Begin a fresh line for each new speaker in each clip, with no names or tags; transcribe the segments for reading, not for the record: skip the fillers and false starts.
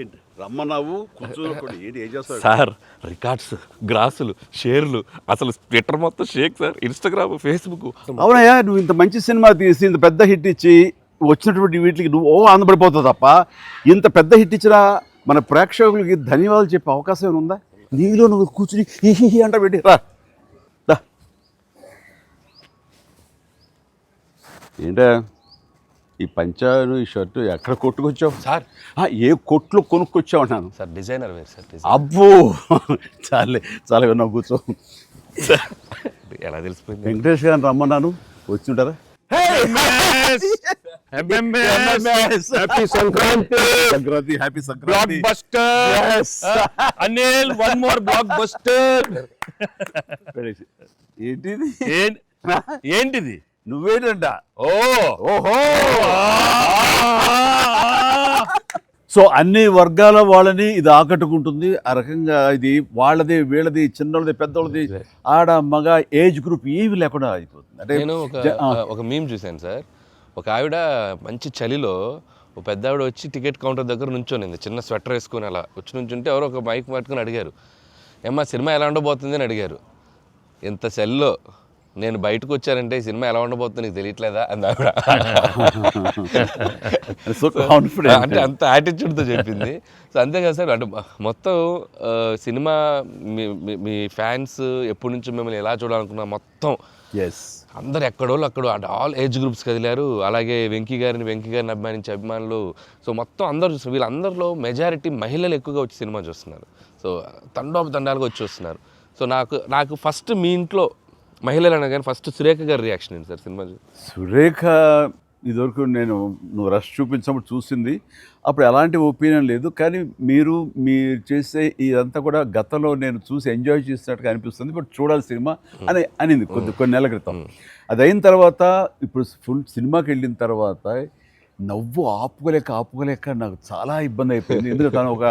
ఏంటి రమ్మన్నావు కూర్చోకుండా ఏంటి ఏం చేస్తావు
సార్ రికార్డ్స్ గ్రాసులు షేర్లు అసలు ట్విట్టర్ మొత్తం షేక్ సార్, ఇన్స్టాగ్రామ్, ఫేస్బుక్.
అవునయ్యా, నువ్వు ఇంత మంచి సినిమా తీసి ఇంత పెద్ద హిట్ ఇచ్చి వచ్చినటువంటి వీటికి నువ్వు ఆనందపడిపోతావు తప్ప ఇంత పెద్ద హిట్ ఇచ్చినా మన ప్రేక్షకులకి ధన్యవాదాలు చెప్పే అవకాశం ఏమైనా ఉందా? నీలో నువ్వు కూర్చుని హీ అంట పెట్టి రా. ఏంటా ఈ పంచాను ఈ షర్టు ఎక్కడ కొట్టుకొచ్చావు
సార్
ఏ కొట్లు కొనుక్కొచ్చావు అంటాను
సార్ డిజైనర్ వేరు సార్.
అబ్బో చాలే చాలా విన్నావు, కూర్చో.
ఎలా తెలిసిపోయింది?
వెంకటేష్ గారిని రమ్మన్నాను, వచ్చి ఉంటారా?
Happy Sankranti.
Sankranti, happy Sankranti.
Block buster Anil, one more block buster.
ఏంటిది?
ఏంటిది?
నువ్వేనంట.
ఓహో.
సో అన్ని వర్గాల వాళ్ళని ఇది ఆకట్టుకుంటుంది. ఆ రకంగా ఇది వాళ్ళది వీళ్ళది చిన్నోళ్ళది పెద్దోళ్ళది ఆడ మగ ఏజ్ గ్రూప్ ఏవి లేకుండా అయిపోతుంది. అంటే
నేను ఒక మీమ్ చూశాను సార్. ఒక ఆవిడ మంచి చలిలో ఒక పెద్ద ఆవిడ వచ్చి టికెట్ కౌంటర్ దగ్గర నుంచోనింది, చిన్న స్వెటర్ వేసుకుని అలా వచ్చి నుంచుంటే ఎవరో ఒక మైక్ పట్టుకుని అడిగారు, ఏమ్మా సినిమా ఎలా ఉండబోతుంది అని అడిగారు. ఇంత చలిలో నేను బయటకు వచ్చానంటే ఈ సినిమా ఎలా ఉండబోతుందో నీకు తెలియట్లేదా అంది ఆవిడ. అంటే అంత యాటిట్యూడ్తో చెప్పింది. సో అంతేకాదు సార్, అంటే మొత్తం సినిమా మీ ఫ్యాన్స్ ఎప్పటి నుంచి మిమ్మల్ని ఎలా చూడాలనుకున్నా మొత్తం అందరు ఎక్కడోళ్ళు అక్కడ ఆల్ ఏజ్ గ్రూప్స్ కదిలారు. అలాగే వెంకీ గారిని అభిమానించే అభిమానులు. సో మొత్తం అందరూ చూస్తున్నారు. వీళ్ళందరిలో మెజారిటీ మహిళలు ఎక్కువగా వచ్చి సినిమా చూస్తున్నారు. సో తండాలుగా వచ్చి వస్తున్నారు. సో నాకు ఫస్ట్ మీ ఇంట్లో మహిళలు అనగానే ఫస్ట్ సురేఖ గారి రియాక్షన్ ఏంటి సార్ సినిమా?
సురేఖ ఇదివరకు నువ్వు రష్ చూపించినప్పుడు చూసింది, అప్పుడు ఎలాంటి ఒపీనియన్ లేదు. కానీ మీరు చేసే ఇదంతా కూడా గతంలో నేను చూసి ఎంజాయ్ చేసినట్టుగా అనిపిస్తుంది, బట్ చూడాలి సినిమా అనింది కొన్ని నెలల క్రితం. అది అయిన తర్వాత ఇప్పుడు ఫుల్ సినిమాకి వెళ్ళిన తర్వాత నవ్వు ఆపుకోలేక నాకు చాలా ఇబ్బంది అయిపోయింది. ఎందుకంటే తను ఒక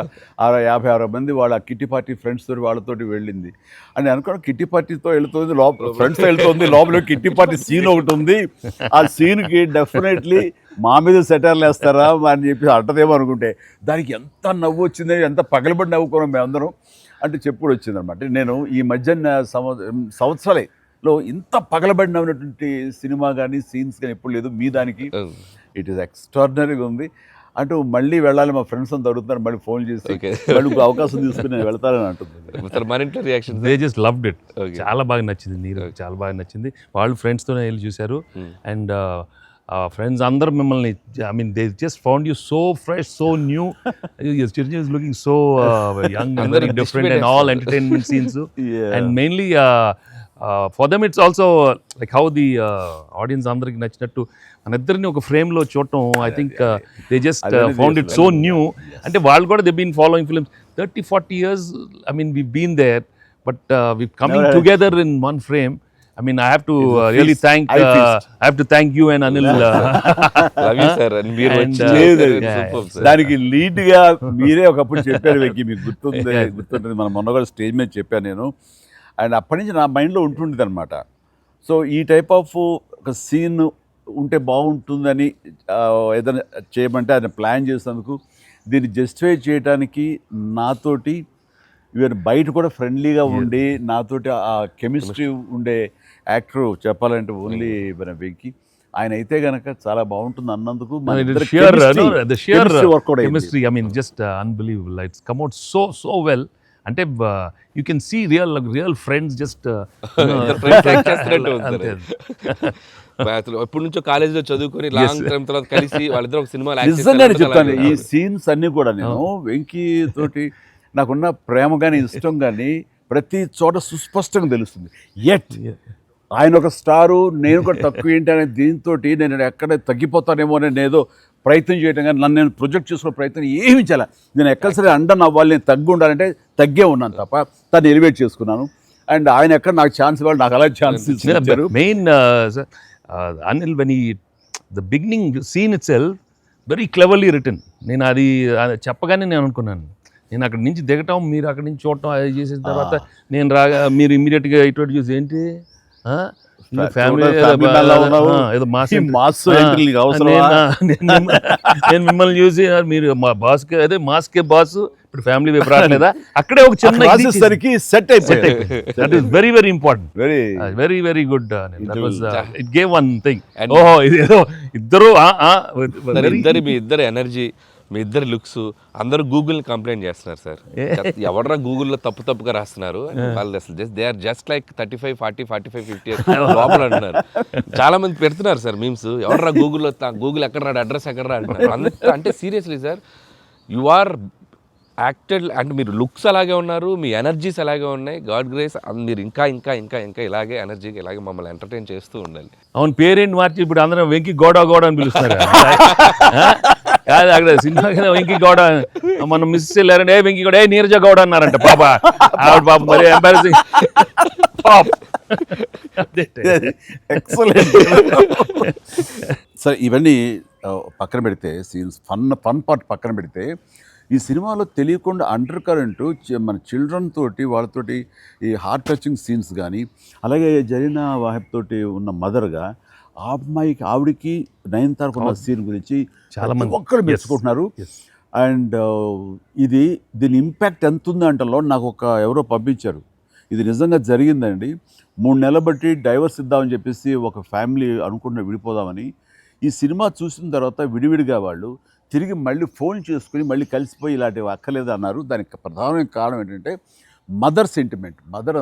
50-60 మంది వాళ్ళ కిట్టి పార్టీ ఫ్రెండ్స్ తోటి వాళ్ళతోటి వెళ్ళింది అని అనుకోవడం. కిట్టి పార్టీతో వెళుతుంది, ఫ్రెండ్స్తో వెళ్తుంది, లోపల కిట్టి పార్టీ సీన్ ఒకటి ఉంది. ఆ సీన్కి డెఫినెట్లీ మా మీద సెటర్లు వేస్తారా అని చెప్పి అంటదేమో అనుకుంటే దానికి ఎంత నవ్వు వచ్చింది, ఎంత పగలబడి నవ్వుకున్నాం మేమందరం అంటే చెప్పుడు వచ్చిందనమాట. నేను ఈ మధ్య సంవత్సరాలలో ఇంత పగలబడి నవ్వినటువంటి సినిమా కానీ సీన్స్ కానీ ఎప్పుడు లేదు. మీ దానికి ఇట్ ఈస్ ఎక్స్ట్రాడినరీగా ఉంది. అంటూ మళ్ళీ వెళ్ళాలి, మా ఫ్రెండ్స్ అంతా అడుగుతున్నారు, మళ్ళీ ఫోన్ చేసి మళ్ళీ అవకాశం తీసుకుని నేను వెళ్తానని అంటుంది.
They just loved it. చాలా బాగా నచ్చింది, నీరు చాలా బాగా నచ్చింది. వాళ్ళు ఫ్రెండ్స్తోనే వెళ్ళి చూశారు. అండ్ ఫ్రెండ్స్ అందరూ మిమ్మల్ని they just found you so fresh, so new. Chiranjeevi is looking so young and very different and all entertainment scenes. And mainly for them it's also like how the audience అందరికి నచ్చినట్టు మన ఇద్దరిని ఒక ఫ్రేమ్లో చూడటం. I think they just found it so new. అంటే వాళ్ళు కూడా they been following films 30-40 years. We've been there, but we've coming together in one frame. I have to really thank you and Anil.
Love you sir. And మీరు
దానికి lead గా మీరే ఒకప్పుడు చెప్పారు వెంకీ, మీకు గుర్తుంటుంది మన మొన్న కూడా స్టేజ్ మీద చెప్పాను నేను. అండ్ అప్పటి నుంచి నా మైండ్లో ఉంటుండేది అనమాట. సో ఈ టైప్ ఆఫ్ ఒక సీన్ ఉంటే బాగుంటుందని ఏదైనా చేయమంటే ఆయన ప్లాన్ చేసినందుకు, దీన్ని జస్టిఫై చేయడానికి నాతోటి ఈవెన్ బయట కూడా ఫ్రెండ్లీగా ఉండి నాతోటి ఆ కెమిస్ట్రీ ఉండే యాక్టర్ చెప్పాలంటే ఓన్లీ మన వెంకీ. ఆయన అయితే గనక చాలా బాగుంటుంది అన్నందుకు
chemistry just unbelievable. It's come out so well. అంటే you can see real friends just
ఎప్పటి నుంచో కాలేజీలో చదువుకొని లాంగ్ టైం తర్వాత కలిసి వాళ్ళిద్దరు ఒక సినిమా.
నిజంగా చెప్తాను, ఈ సీన్స్ అన్ని కూడా నేను వెంకీ తోటి నాకున్న ప్రేమ కానీ ఇష్టం కానీ ప్రతి చోట సుస్పష్టంగా తెలుస్తుంది. ఎట్ ఆయన ఒక స్టారు, నేను కూడా తక్కువ ఏంటి అనే దీంతో నేను ఎక్కడ తగ్గిపోతానేమో అని నేను ఏదో ప్రయత్నం చేయడం కానీ నన్ను నేను ప్రొజెక్ట్ చేసుకునే ప్రయత్నం ఏమి చేయాలి. నేను ఎక్కడ సరే అండన్ అవ్వాలి, నేను తగ్గి ఉండాలంటే తగ్గే ఉన్నాను తప్ప తను ఎలివేట్ చేసుకున్నాను. అండ్ ఆయన ఎక్కడ నాకు ఛాన్స్ ఇవ్వాలి, నాకు అలా ఛాన్స్ ఇచ్చారు.
Main Anil when the beginning scene it self very cleverly return. నేను అది చెప్పగానే నేను అనుకున్నాను, నేను అక్కడి నుంచి దిగటం, మీరు అక్కడి నుంచి చూడటం, అది చేసిన తర్వాత నేను రాగా మీరు ఇమ్మీడియట్గా ఇటువంటి చూసి ఏంటి ఫ్యామిలీ
family man లా ఉన్నావు. ఈ mass entry నీకు అవసరమా?
నేను మిమ్మల్ని చూసి మీరు మా బాస్కి అదే మాస్కే బాస్ ఇప్పుడు ఫ్యామిలీ వైపు రావట్లేదా అక్కడే ఒక చిన్న
రాసేసరికి సెట్ అయిపోయింది.
That is very very important,
very
very very good. It gave one thing. ఓహో ఇదేదో ఇద్దరు
మీ ఇద్దరు ఎనర్జీ, మీ ఇద్దరు లుక్స్, అందరూ గూగుల్ కంప్లైంట్ చేస్తున్నారు సార్. ఎవడరా గూగుల్లో తప్పుగా రాస్తున్నారు వాళ్ళు, అసలు దే ఆర్ జస్ట్ లైక్ 35, 40, 45, 50 లోపల అంటున్నారు. చాలా మంది పెడుతున్నారు సార్ మీమ్స్, ఎవడరా గూగుల్ ఎక్కడ రాడు, అడ్రస్ ఎక్కడ రా అంటున్నారు. అంటే seriously sir, you are acted అంటే మీరు లుక్స్ అలాగే ఉన్నారు, మీ ఎనర్జీస్ అలాగే ఉన్నాయి. గాడ్ గ్రేస్, మీరు ఇంకా ఇంకా ఇంకా ఇంకా ఇలాగే ఎనర్జీగా ఇలాగే మమ్మల్ని ఎంటర్టైన్ చేస్తూ ఉండాలి.
అవును, పేరేంటి మార్చి ఇప్పుడు అందరం వెంకి గౌడ అని పిలుస్తారు. కాదు అక్కడ సినిమా వెంకి గౌడ, మనం మిస్ వెళ్ళారంటే వెంకి గౌడ, నీరజ గౌడ అన్నారంట. పాప ఆవిడ పాప మరి ఎంబారసింగ్.
ఎక్సలెంట్. సరే, ఇవన్నీ పక్కన పెడితే, సీన్స్ ఫన్ పార్ట్ పక్కన పెడితే, ఈ సినిమాలో తెలియకుండా అండర్ కరెంట్ మన చిల్డ్రన్ తోటి వాళ్ళతోటి ఈ హార్ట్ టచింగ్ సీన్స్ కానీ, అలాగే జరీనా వాహిబ్ తోటి ఉన్న మదర్గా ఆ అమ్మాయికి ఆవిడికి నయనతారకు ఉన్న సీన్ గురించి చాలా మంది ఒక్కరు మెచ్చుకుంటున్నారు. అండ్ దీని ఇంపాక్ట్ ఎంత ఉంది అంటలో నాకు ఎవరో పంపించారు, ఇది నిజంగా జరిగిందండి. 3 నెలలు బట్టి డైవర్స్ ఇద్దామని చెప్పేసి ఒక ఫ్యామిలీ అనుకుంటున్న విడిపోదామని, ఈ సినిమా చూసిన తర్వాత విడివిడిగా వాళ్ళు తిరిగి మళ్ళీ ఫోన్ చేసుకుని మళ్ళీ కలిసిపోయి ఇలాంటివి అక్కర్లేదు అన్నారు. దానికి ప్రధానమైన కారణం ఏంటంటే మదర్ సెంటిమెంట్. మదర్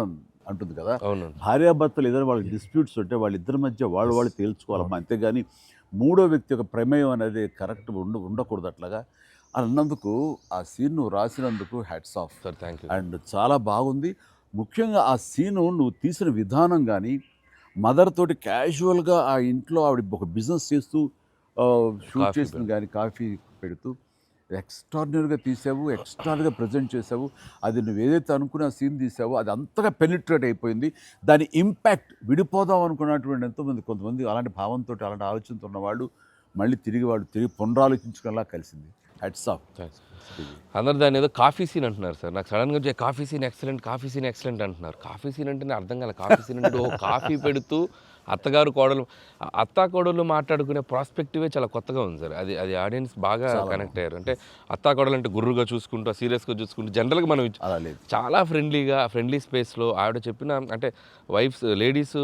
అంటుంది కదా, భార్యాభర్తలు ఏదైనా వాళ్ళకి డిస్ప్యూట్స్ ఉంటే వాళ్ళిద్దరి మధ్య వాళ్ళు తేల్చుకోవాలమ్మా, అంతేగాని మూడో వ్యక్తి యొక్క ప్రమేయం అనేది కరెక్ట్ ఉండకూడదు. అట్లాగా అన్నందుకు ఆ సీన్ నువ్వు రాసినందుకు hats off
sir. Thank you.
And చాలా బాగుంది. ముఖ్యంగా ఆ సీను నువ్వు తీసిన విధానం కానీ, మదర్ తోటి క్యాజువల్గా ఆ ఇంట్లో ఆవిడ ఒక బిజినెస్ చేస్తూ షూట్ చేసిన కానీ, కాఫీ పెడుతూ ఎక్స్ట్రాడినరీగా తీసావు, ఎక్స్ట్రాడినరీగా ప్రజెంట్ చేసావు. అది నువ్వు ఏదైతే అనుకున్న సీన్ తీసావో అది అంతగా పెనిట్రేట్ అయిపోయింది. దాని ఇంపాక్ట్ విడిపోదాం అనుకున్నటువంటి కొంతమంది అలాంటి భావంతో, అలాంటి ఆలోచనతో ఉన్నవాళ్ళు మళ్ళీ తిరిగి పునరాలోచించుకునేలా కలిసింది. Hats off.
అందరు దాన్ని ఏదో కాఫీ సీన్ అంటున్నారు సార్. నాకు సడన్గా వచ్చే కాఫీ సీన్ ఎక్సలెంట్ అంటున్నారు. కాఫీ సీన్ అంటే అర్థం కాలే. కాఫీ సీన్ అంటే కాఫీ పెడుతూ అత్తా కోడలు మాట్లాడుకునే ప్రాస్పెక్టివే చాలా కొత్తగా ఉంది సార్. అది ఆడియన్స్ బాగా కనెక్ట్ అయ్యారు. అంటే అత్తా కోడలు అంటే గుర్రుగా చూసుకుంటూ, సీరియస్గా చూసుకుంటూ, జనరల్గా మనం చాలా ఫ్రెండ్లీ స్పేస్లో ఆవిడ చెప్పిన, అంటే లేడీస్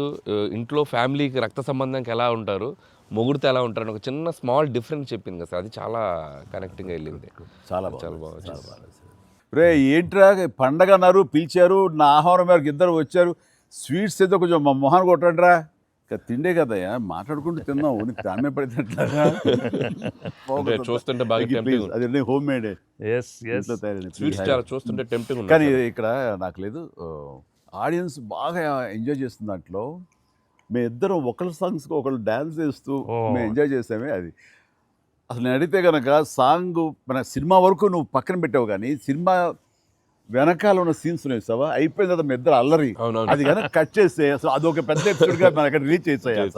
ఇంట్లో ఫ్యామిలీకి రక్త సంబంధంకి ఎలా ఉంటారు, మొగుడితో ఎలా ఉంటారని ఒక చిన్న స్మాల్ డిఫరెన్స్ చెప్పింది కదా సార్. అది చాలా కనెక్టింగ్గా వెళ్ళింది. చాలా బాగుంది.
రే ఏంట్రా పండగ అన్నారు, పిలిచారు, నా ఆహ్వానం మేరకు ఇద్దరు వచ్చారు, స్వీట్స్ ఏదో కొంచెం మా మొహాన్ కొట్టండిరా. తిండే కదయ్యా, మాట్లాడుకుంటూ తిన్నాం, నీకు దాన్నే పడినట్లుగా
చూస్తుంటే బాగా
అదే హోమ్ మేడ్
చూస్తుంటే టెంప్టింగ్.
కానీ ఇక్కడ నాకు లేదు, ఆడియన్స్ బాగా ఎంజాయ్ చేస్తున్న దాంట్లో మేము ఇద్దరం ఒకళ్ళ సాంగ్స్కి ఒకళ్ళు డ్యాన్స్ చేస్తూ మేము ఎంజాయ్ చేసామే. అది అసలు నేను అడిగితే కనుక సాంగ్ మన సినిమా వరకు నువ్వు పక్కన పెట్టావు, కానీ సినిమా వెనకాల ఉన్న సీన్స్ వేసావా, అయిపోయిన తర్వాత మీ ఇద్దరు అల్లరి, అది కనుక కట్ చేస్తే అసలు అదొక పెద్ద ఎపిసోడ్గా మన అక్కడ రీచ్ చేసేయాలి.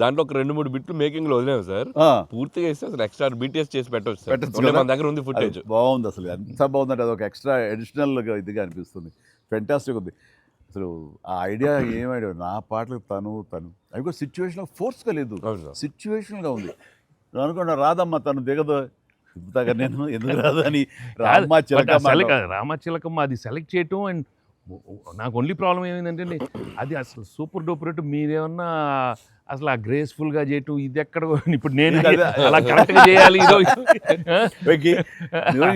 దాంట్లో ఒక 2-3 బిట్లు మేకింగ్ లో వదిలేము సార్. పూర్తిగా వేస్తే అసలు ఎక్స్ట్రా బీటీఎస్ చేసి పెట్టచ్చు. మన దగ్గర ఉంది ఫుటేజ్.
బాగుంది, అసలు ఎంత బాగుందంటే అదొక ఎక్స్ట్రా అడిషనల్గా ఇదిగా అనిపిస్తుంది. ఫెంటాస్టిక్ ఉంది అసలు. ఆ ఐడియా ఏమైనా నా పాటలు తను అవి కూడా సిచ్యువేషన్ ఫోర్స్గా లేదు, సిచ్యువేషన్గా ఉంది. అనుకున్నా రాదమ్మా తను దిగదు, నేను ఎందుకు రాదు అని
రామచిలకమ్మ అది సెలెక్ట్ చేయటం. అండ్ నాకు ఓన్లీ ప్రాబ్లం ఏమైందంటే అది అసలు సూపర్ డూపర్. మీరేమన్నా అసలు ఆ గ్రేస్ఫుల్గా చేయటం, ఇది ఎక్కడ ఇప్పుడు నేను అలా కరెక్ట్గా చేయాలి.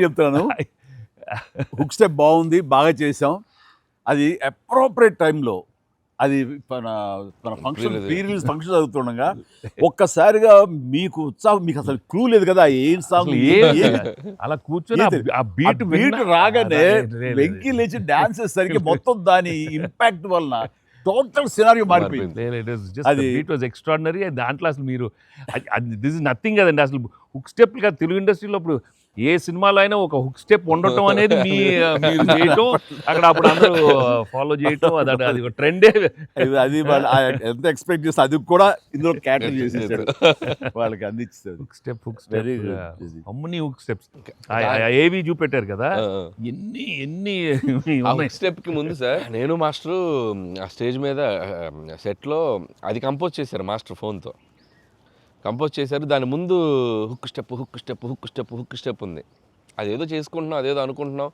చెప్తాను, హుక్ స్టెప్ బాగుంది, బాగా చేసాం. అది అప్రోప్రియేట్ టైంలో, అది మన ఫంక్షన్ ప్రీ-రిలీజ్ ఫంక్షన్ జరుగుతుండగా ఒక్కసారిగా మీకు ఉత్సాహం, మీకు అసలు క్లూ లేదు కదా ఏం సాంగ్,
అలా కూర్చొని ఆ బీట్
రాగానే వెంకీ లేచి డాన్స్ చేసేసరికి మొత్తం దాని ఇంపాక్ట్ వలన టోటల్ సినారియో మారిపోయింది.
అది ఇట్ వాజ్ ఎక్స్ట్రాడినరీ. దాంట్లో అసలు మీరు దిస్ ఇస్ నథింగ్ కదండి. అసలు హుక్ స్టెప్ తెలుగు ఇండస్ట్రీలో ఇప్పుడు ఏ సినిమాలో అయినా ఒక హుక్ స్టెప్ ఉండటం అనేది మీరు చేయటం, అక్కడ అప్పుడు అందరూ ఫాలో చేయటం, అది ఒక ట్రెండే.
అది వాళ్ళు ఎంత ఎక్స్పెక్ట్ చేస్తే అది కూడా ఇందులో క్యాటర్ చేసేసాడు, వాళ్ళకి అందించాడు.
Hook step
Very good.
అమ్మని హుక్ స్టెప్స్ ఏవి చూపెట్టారు కదా, ఎన్ని
స్టెప్ కి ముందు సార్ నేను మాస్టరు ఆ స్టేజ్ మీద సెట్లో అది కంపోజ్ చేశారు మాస్టర్ ఫోన్తో కంపోజ్ చేశారు. దాని ముందు హుక్ స్టెప్ ఉంది. అదేదో చేసుకుంటున్నాం, అదేదో అనుకుంటున్నాం.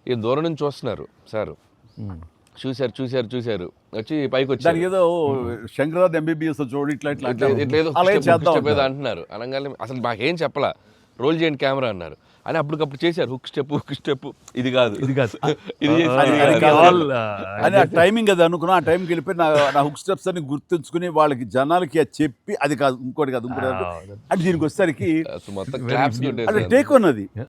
ఈ దూరం నుంచి చూస్తున్నారు సార్, చూశారు వచ్చి పైకి వచ్చి
దానికి ఏదో శంకరాద్ ఎంబీబీఎస్ చూడు ఇట్లా
ఏదో అంటున్నారు. అనగానే అసలు మాకేం చెప్పలా, రోల్ చేయండి కెమెరా అన్నారు. అని అప్పటికప్పుడు చేశారు హుక్ స్టెప్, ఇది కాదు
ఇది
అని ఆ టైమింగ్ అది అనుకున్నా. ఆ టైంకి వెళ్ళిపోయి నా హుక్ స్టెప్స్ అని గుర్తుంచుకుని వాళ్ళకి జనాలకి అది చెప్పి అది కాదు ఇంకోటి కాదు అంటే దీనికి వచ్చేసరికి
మొత్తం క్లాప్స్
అది టేక్ ఉన్నది.